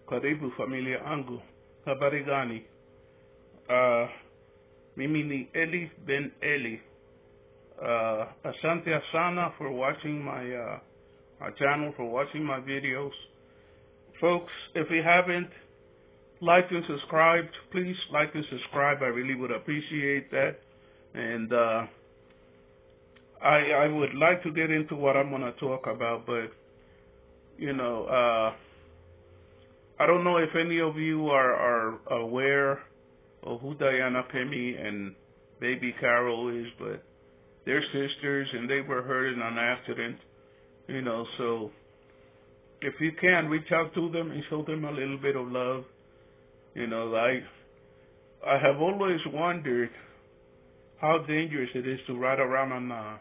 Karibu familia angu. Habari gani? Mimi ni Eli-Ben-Eli. Asante sana for watching my channel, for watching my videos. Folks, if you haven't liked and subscribed, please like and subscribe. I really would appreciate that. And I would like to get into what I'm going to talk about, but, I don't know if any of you are aware of who Diana Kemi and baby Carol is, but they're sisters and they were hurt in an accident, so if you can, reach out to them and show them a little bit of love. I have always wondered how dangerous it is to ride around on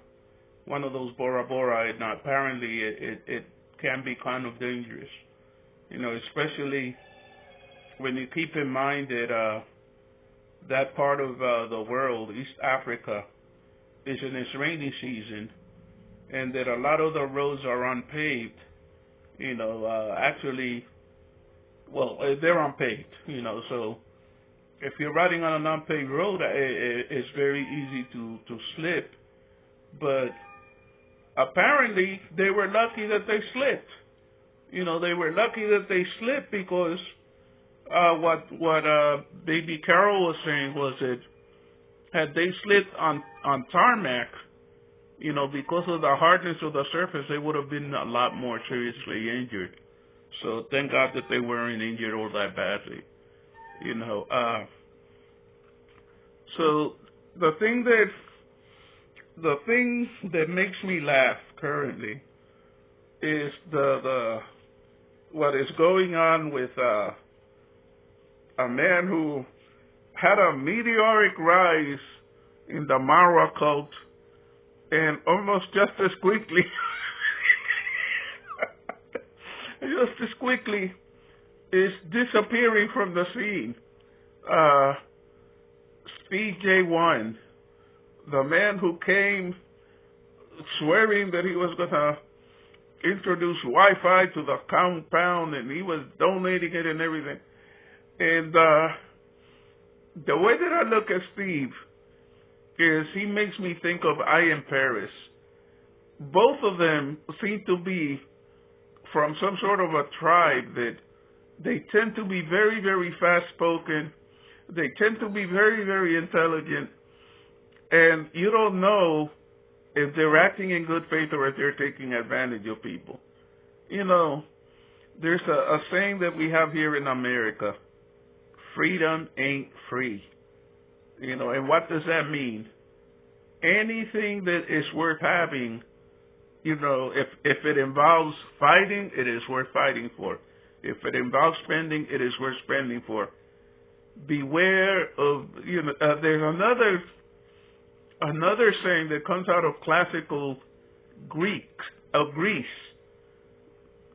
one of those Bora Bora, and apparently it can be kind of dangerous, especially when you keep in mind that that part of the world, East Africa, is in its rainy season, and that a lot of the roads are unpaved. Actually, well, they're unpaved, so if you're riding on an unpaved road, it's very easy to slip. But apparently, they were lucky that they slipped. They were lucky that they slipped because what baby Carol was saying was that had they slipped on tarmac, because of the hardness of the surface, they would have been a lot more seriously injured. So thank God that they weren't injured all that badly. So the thing that makes me laugh currently is the what is going on with a man who had a meteoric rise in the Marwa cult, and almost just as quickly is disappearing from the scene. Steve J1, the man who came swearing that he was going to introduce Wi-Fi to the compound and he was donating it and everything. And the way that I look at Steve is he makes me think of I Am Paris. Both of them seem to be from some sort of a tribe that they tend to be very, very fast-spoken. They tend to be very, very intelligent. And you don't know if they're acting in good faith or if they're taking advantage of people. There's a saying that we have here in America: freedom ain't free. And what does that mean? Anything that is worth having, if it involves fighting, it is worth fighting for. If it involves spending, it is worth spending for. Beware of, there's another saying that comes out of classical Greece,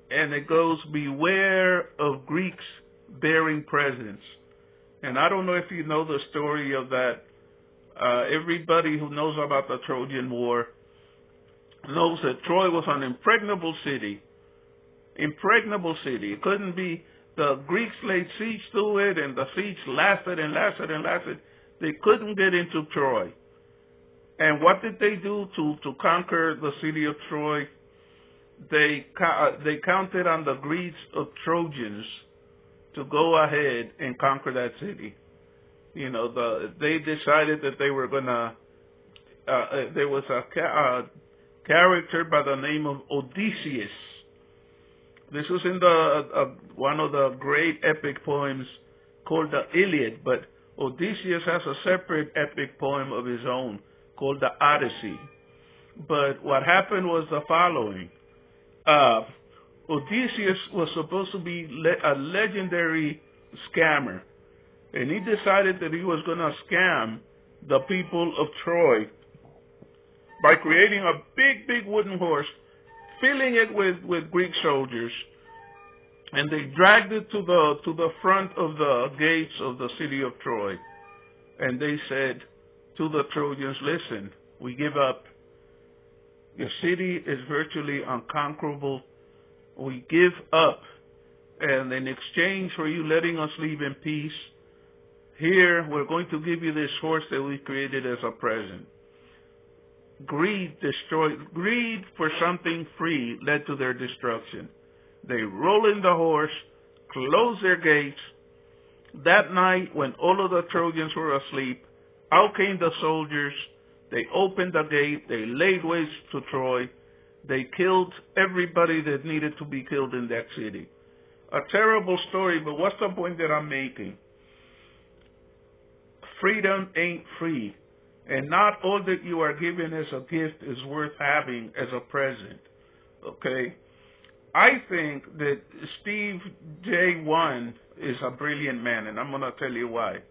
and it goes, beware of Greeks bearing presents. And I don't know if you know the story of that. Everybody who knows about the Trojan War knows that Troy was an impregnable city. It couldn't be. The Greeks laid siege to it, and the siege lasted and lasted and lasted. They couldn't get into Troy. And what did they do to conquer the city of Troy? They counted on the Greeks of Trojans to go ahead and conquer that city. They decided that they were gonna. There was a character by the name of Odysseus. This was in one of the great epic poems called the Iliad, but Odysseus has a separate epic poem of his own called the Odyssey. But what happened was the following. Odysseus was supposed to be a legendary scammer, and he decided that he was going to scam the people of Troy by creating a big, big wooden horse, filling it with Greek soldiers, and they dragged it to the front of the gates of the city of Troy. And they said to the Trojans, listen, we give up. Your city is virtually unconquerable. We give up. and in exchange for you letting us leave in peace, here we're going to give you this horse that we created as a present. Greed for something free led to their destruction. They roll in the horse, close their gates. That night, when all of the Trojans were asleep, out came the soldiers. They opened the gate. They laid waste to Troy. They killed everybody that needed to be killed in that city. A terrible story, but what's the point that I'm making? Freedom ain't free, and not all that you are given as a gift is worth having as a present. Okay? I think that Steve J1 is a brilliant man, and I'm going to tell you why.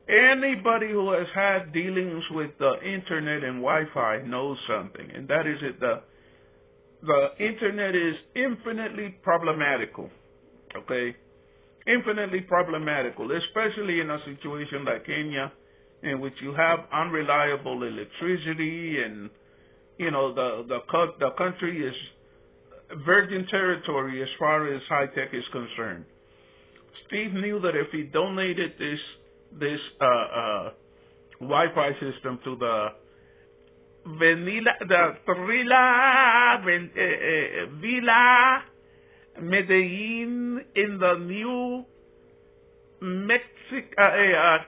Anybody who has had dealings with the internet and Wi-Fi knows something, and that is that the internet is infinitely problematical, okay? Infinitely problematical, especially in a situation like Kenya, in which you have unreliable electricity, and you know the country is virgin territory as far as high tech is concerned. Steve knew that if he donated this Wi-Fi system to the Thrilla Villa Medellin in the new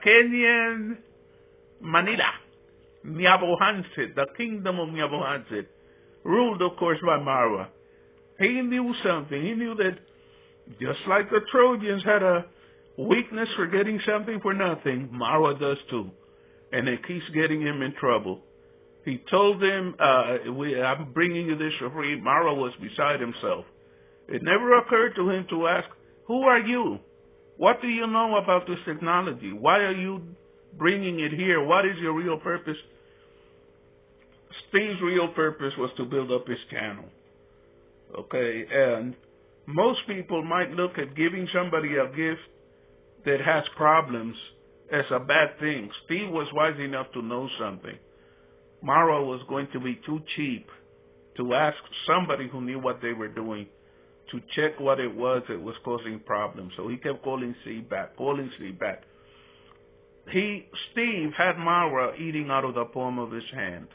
Kenyan Manila, Nyabohanset, the kingdom of Nyabohanset, ruled of course by Marwa. He knew something. He knew that just like the Trojans had a weakness for getting something for nothing, Marwa does too. And it keeps getting him in trouble. He told them, I'm bringing you this for free. Marwa was beside himself. It never occurred to him to ask, who are you? What do you know about this technology? Why are you bringing it here? What is your real purpose? Steve's real purpose was to build up his channel. Okay, and most people might look at giving somebody a gift that has problems as a bad thing. Steve was wise enough to know something. Marwa was going to be too cheap to ask somebody who knew what they were doing to check what it was that was causing problems. So he kept calling Steve back. Steve had Marwa eating out of the palm of his hand.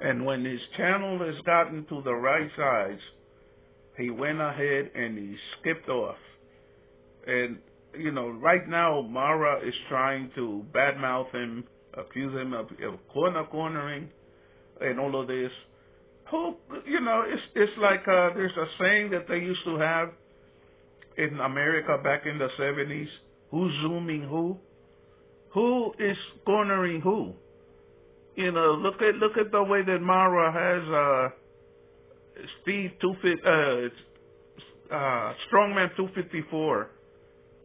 And when his channel has gotten to the right size, he went ahead and he skipped off. And, you know, right now, Marwa is trying to badmouth him, accuse him of cornering and all of this. Who, you know, it's like there's a saying that they used to have in America back in the 70s. Who's zooming who? Who is cornering who? You know, look at the way that Marwa has Steve Strongman 254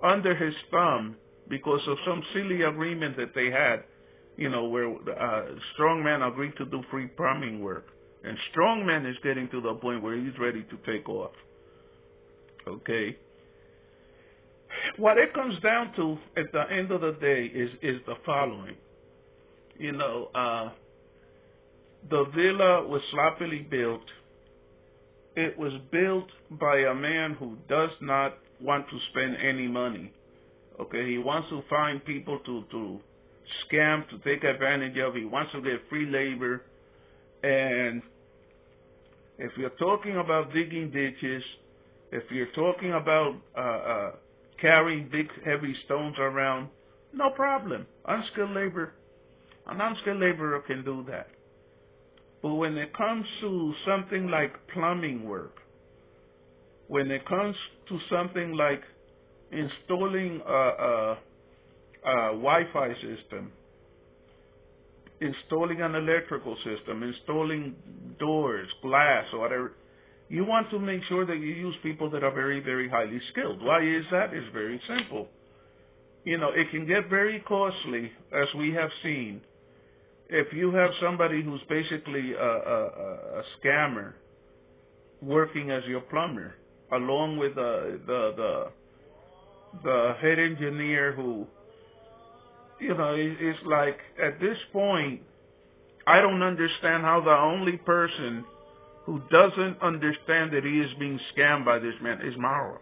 under his thumb because of some silly agreement that they had, you know, where Strongman agreed to do free plumbing work. And Strongman is getting to the point where he's ready to take off. Okay? What it comes down to at the end of the day is the following. You know, the villa was sloppily built. It was built by a man who does not want to spend any money. Okay, he wants to find people to scam, to take advantage of. He wants to get free labor. And if you're talking about digging ditches, if you're talking about carrying big, heavy stones around, no problem. Unskilled labor. An unskilled laborer can do that. But when it comes to something like plumbing work, when it comes to something like installing a Wi-Fi system, installing an electrical system, installing doors, glass, or whatever, you want to make sure that you use people that are very, very highly skilled. Why is that? It's very simple. You know, it can get very costly, as we have seen, if you have somebody who's basically a scammer working as your plumber, along with the head engineer who, you know, is like, at this point, I don't understand how the only person who doesn't understand that he is being scammed by this man is Marwa.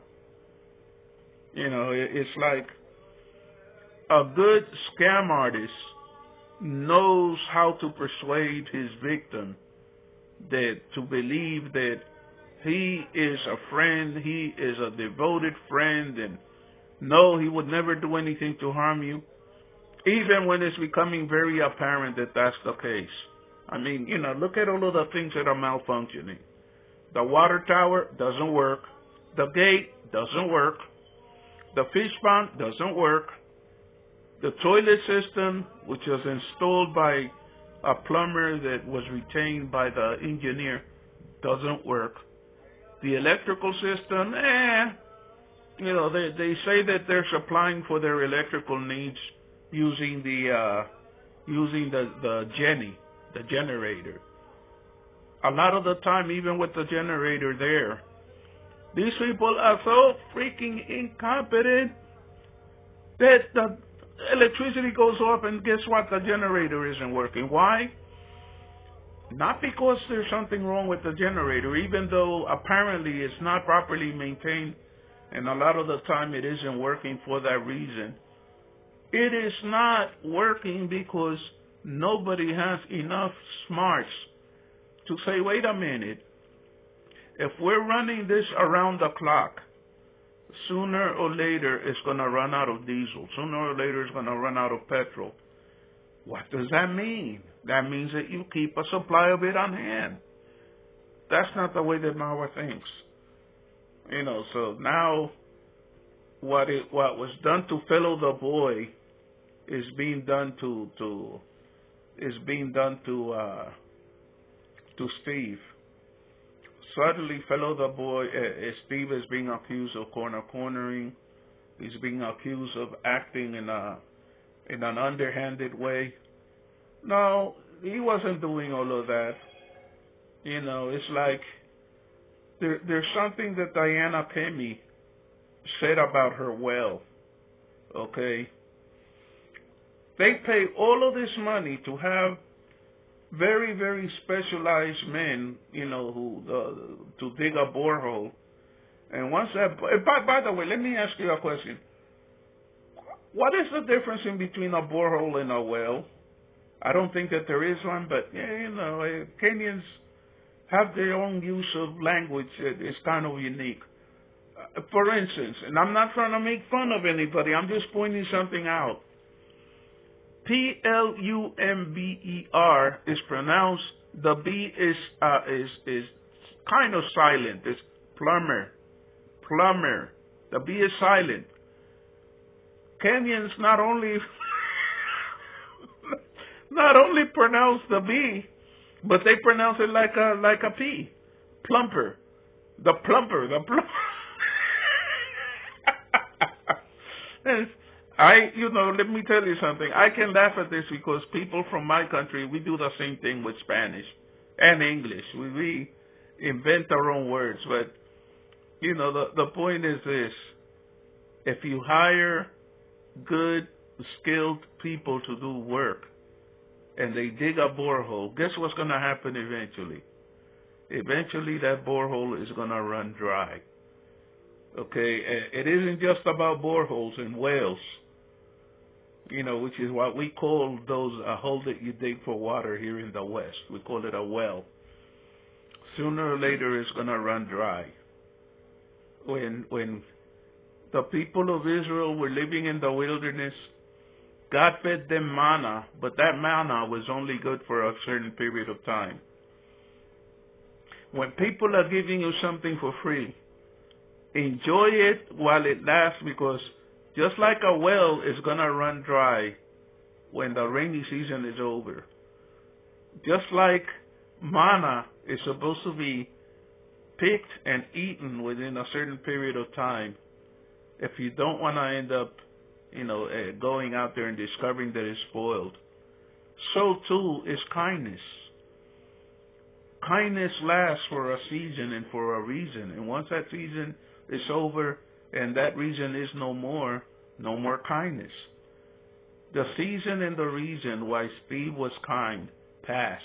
It's like a good scam artist knows how to persuade his victim to believe that he is a friend, he is a devoted friend, and no, he would never do anything to harm you, even when it's becoming very apparent that that's the case. I mean, look at all of the things that are malfunctioning. The water tower doesn't work. The gate doesn't work. The fish pond doesn't work. The toilet system, which was installed by a plumber that was retained by the engineer, doesn't work. The electrical system, they say that they're supplying for their electrical needs using the generator. A lot of the time, even with the generator there, these people are so freaking incompetent that the electricity goes off and guess what? The generator isn't working. Why? Not because there's something wrong with the generator, even though apparently it's not properly maintained and a lot of the time it isn't working for that reason. It is not working because nobody has enough smarts to say, wait a minute, if we're running this around the clock, sooner or later it's going to run out of diesel. Sooner or later it's going to run out of petrol. What does that mean? That means that you keep a supply of it on hand. That's not the way that Marwa thinks. So now what was done to Fellow the Boy is being done to Steve. Suddenly, Fellow the Boy, Steve is being accused of cornering. He's being accused of acting in an underhanded way. No, he wasn't doing all of that. It's like there's something that Diana Kemi said about her well. Okay, they pay all of this money to have very, very specialized men, who to dig a borehole. And once that, by the way, let me ask you a question. What is the difference in between a borehole and a well? I don't think that there is one, but Kenyans have their own use of language that is kind of unique. For instance, and I'm not trying to make fun of anybody, I'm just pointing something out. Plumber is pronounced. The B is kind of silent. It's plumber. The B is silent. Kenyans not only pronounce the B, but they pronounce it like a P. Plumper. The plumper. Let me tell you something. I can laugh at this because people from my country, we do the same thing with Spanish and English. We invent our own words. But, the point is this. If you hire good, skilled people to do work and they dig a borehole, guess what's going to happen eventually? Eventually that borehole is going to run dry. Okay? It isn't just about boreholes and wells. Which is what we call those a hole that you dig for water here in the West. We call it a well. Sooner or later, it's going to run dry. When the people of Israel were living in the wilderness, God fed them manna, but that manna was only good for a certain period of time. When people are giving you something for free, enjoy it while it lasts, because just like a well is going to run dry when the rainy season is over. Just like manna is supposed to be picked and eaten within a certain period of time, if you don't want to end up, going out there and discovering that it's spoiled, so too is kindness. Kindness lasts for a season and for a reason. And once that season is over, and that reason is no more kindness. The season and the reason why Steve was kind passed.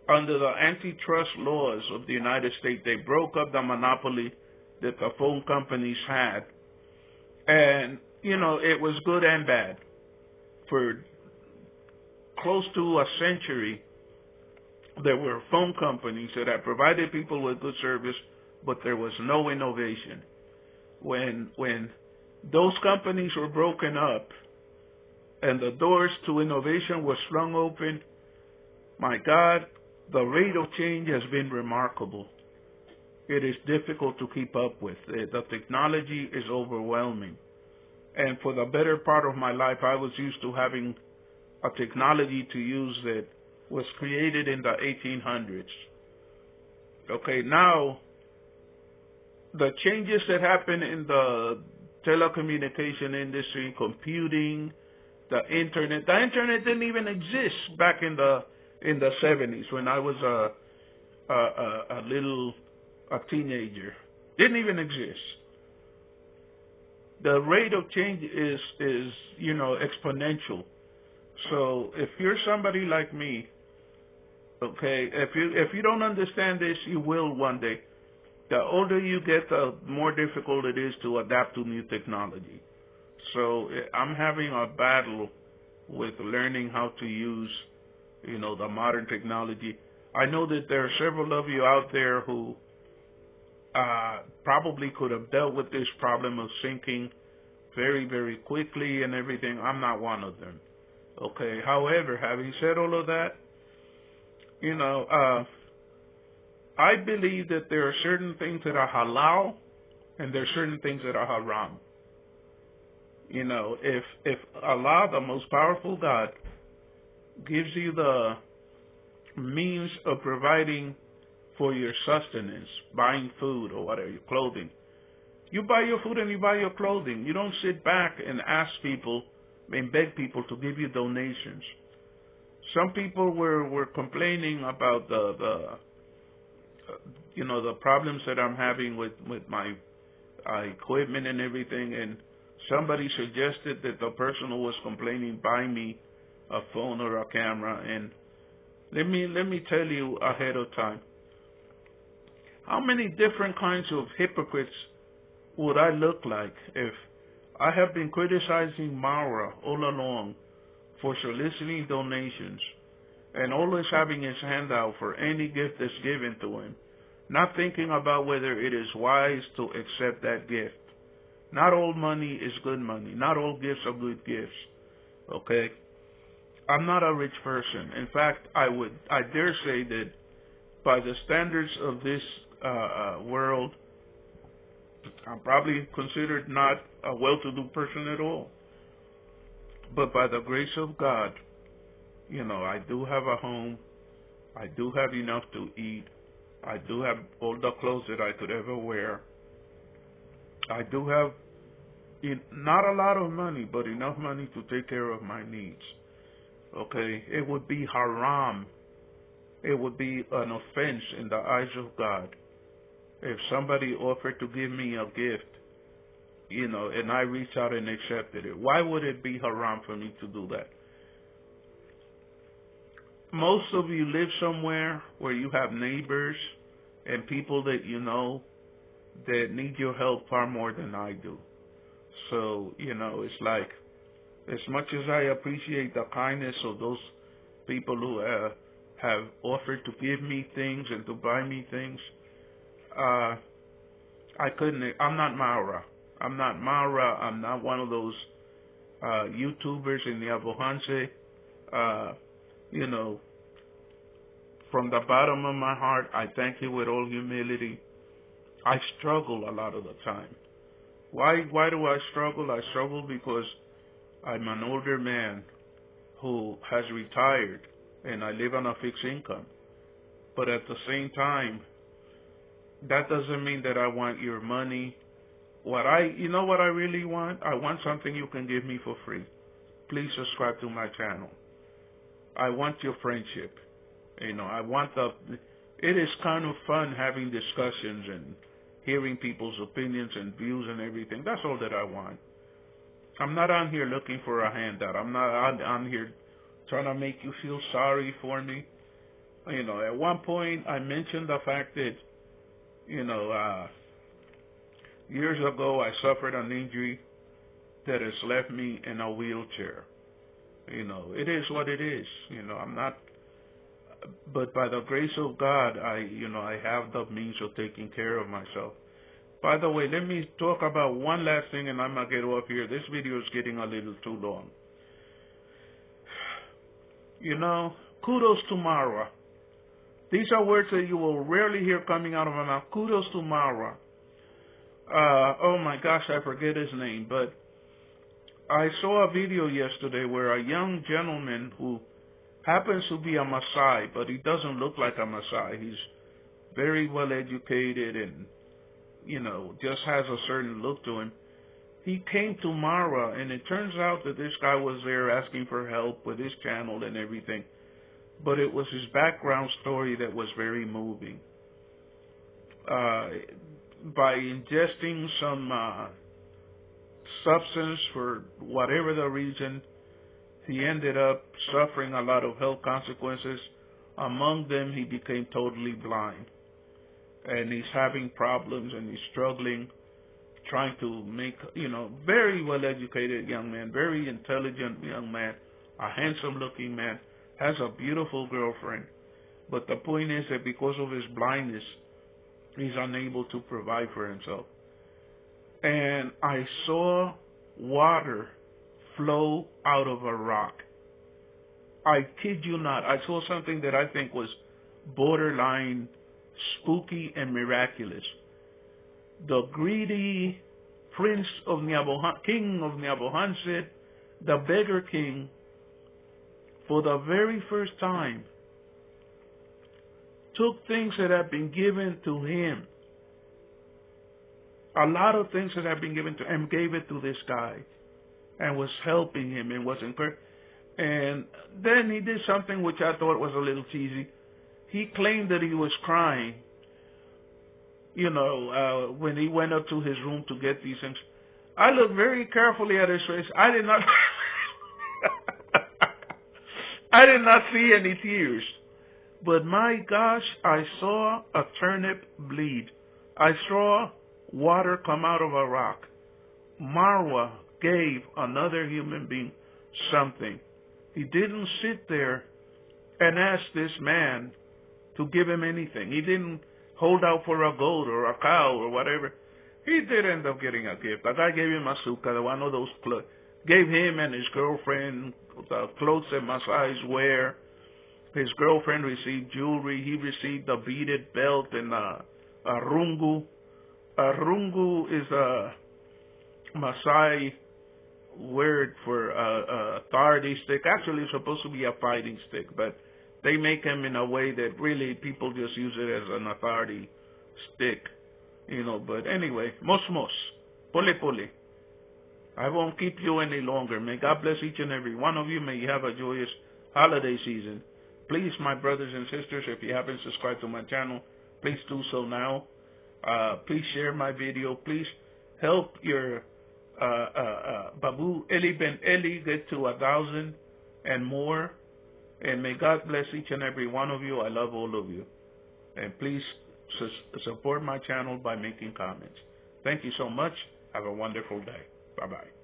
under the antitrust laws of the United States, they broke up the monopoly that the phone companies had. And, it was good and bad. For close to a century, there were phone companies that had provided people with good service, but there was no innovation. When those companies were broken up and the doors to innovation were flung open, my God, the rate of change has been remarkable. It is difficult to keep up with. The technology is overwhelming. And for the better part of my life, I was used to having a technology to use that was created in the 1800s. Okay, now, the changes that happen in the telecommunication industry, computing, the internet didn't even exist back in the 70s when I was a teenager. Didn't even exist. The rate of change is exponential. So if you're somebody like me, okay, if you don't understand this, you will one day. The older you get, the more difficult it is to adapt to new technology. So I'm having a battle with learning how to use, the modern technology. I know that there are several of you out there who probably could have dealt with this problem of syncing very, very quickly and everything. I'm not one of them. Okay. However, having said all of that, I believe that there are certain things that are halal and there are certain things that are haram. If Allah, the most powerful God, gives you the means of providing for your sustenance, buying food or whatever, your clothing, you buy your food and you buy your clothing. You don't sit back and ask people and beg people to give you donations. Some people were complaining about the problems that I'm having with my equipment and everything, and somebody suggested that the person who was complaining buy me a phone or a camera. And let me tell you ahead of time, how many different kinds of hypocrites would I look like if I have been criticizing Marwa all along for soliciting donations and always having his hand out for any gift that's given to him, not thinking about whether it is wise to accept that gift. Not all money is good money. Not all gifts are good gifts. Okay? I'm not a rich person. In fact, I dare say that by the standards of this world, I'm probably considered not a well-to-do person at all. But by the grace of God, I do have a home. I do have enough to eat. I do have all the clothes that I could ever wear. I do have not a lot of money, but enough money to take care of my needs. Okay? It would be haram. It would be an offense in the eyes of God if somebody offered to give me a gift, and I reached out and accepted it. Why would it be haram for me to do that? Most of you live somewhere where you have neighbors and people that that need your help far more than I do. So, it's like, as much as I appreciate the kindness of those people who have offered to give me things and to buy me things, I'm not Marwa. I'm not one of those YouTubers in the Abohanse. From the bottom of my heart, I thank you with all humility. I struggle a lot of the time. Why do I struggle? I struggle because I'm an older man who has retired and I live on a fixed income. But at the same time, that doesn't mean that I want your money. What I really want? I want something you can give me for free. Please subscribe to my channel. I want your friendship. It is kind of fun having discussions and hearing people's opinions and views and everything. That's all that I want. I'm not on here looking for a handout. I'm not on here trying to make you feel sorry for me. You know, at one point I mentioned the fact that, you know, years ago I suffered an injury that has left me in a wheelchair. You know, it is what it is. You know, I'm not, but by the grace of God, I have the means of taking care of myself. By the way, let me talk about one last thing and I'm going to get off here. This video is getting a little too long. You know, kudos to Marwa. These are words that you will rarely hear coming out of my mouth. Kudos to Marwa. Oh my gosh, I forget his name, but I saw a video yesterday where a young gentleman who happens to be a Maasai, but he doesn't look like a Maasai. He's very well educated and, you know, just has a certain look to him. He came to Marwa, and it turns out that this guy was there asking for help with his channel and everything. But it was his background story that was very moving. By ingesting some substance for whatever the reason, he ended up suffering a lot of health consequences. Among them, he became totally blind. And he's having problems and he's struggling, trying to make, you know, very well-educated young man, very intelligent young man, a handsome-looking man, has a beautiful girlfriend. But the point is that because of his blindness, he's unable to provide for himself. And I saw water flow out of a rock. I kid you not. I saw something that I think was borderline spooky and miraculous. The greedy prince of king of Nyabohanset, the beggar king, for the very first time, took things that had been given to him, a lot of things that had been given to him, and gave it to this guy, and was helping him and was encouraging. And then he did something which I thought was a little cheesy. He claimed that he was crying, you know, when he went up to his room to get these things. I looked very carefully at his face. I did not I did not see any tears. But my gosh, I saw a turnip bleed. I saw water come out of a rock. Marwa gave another human being something. He didn't sit there and ask this man to give him anything. He didn't hold out for a goat or a cow or whatever. He did end up getting a gift. The guy gave him a suka, one of those clothes. Gave him and his girlfriend the clothes that Maasais wear. His girlfriend received jewelry. He received a beaded belt and a rungu. A rungu is a Maasai word for a authority stick. Actually, it's supposed to be a fighting stick, but they make them in a way that really people just use it as an authority stick, you know. But anyway, mos, pole. I won't keep you any longer. May God bless each and every one of you. May you have a joyous holiday season. Please, my brothers and sisters, if you haven't subscribed to my channel, please do so now. Please share my video. Please help your Babu Eli-Ben-Eli get to 1,000 and more. And may God bless each and every one of you. I love all of you. And please support my channel by making comments. Thank you so much. Have a wonderful day. Bye-bye.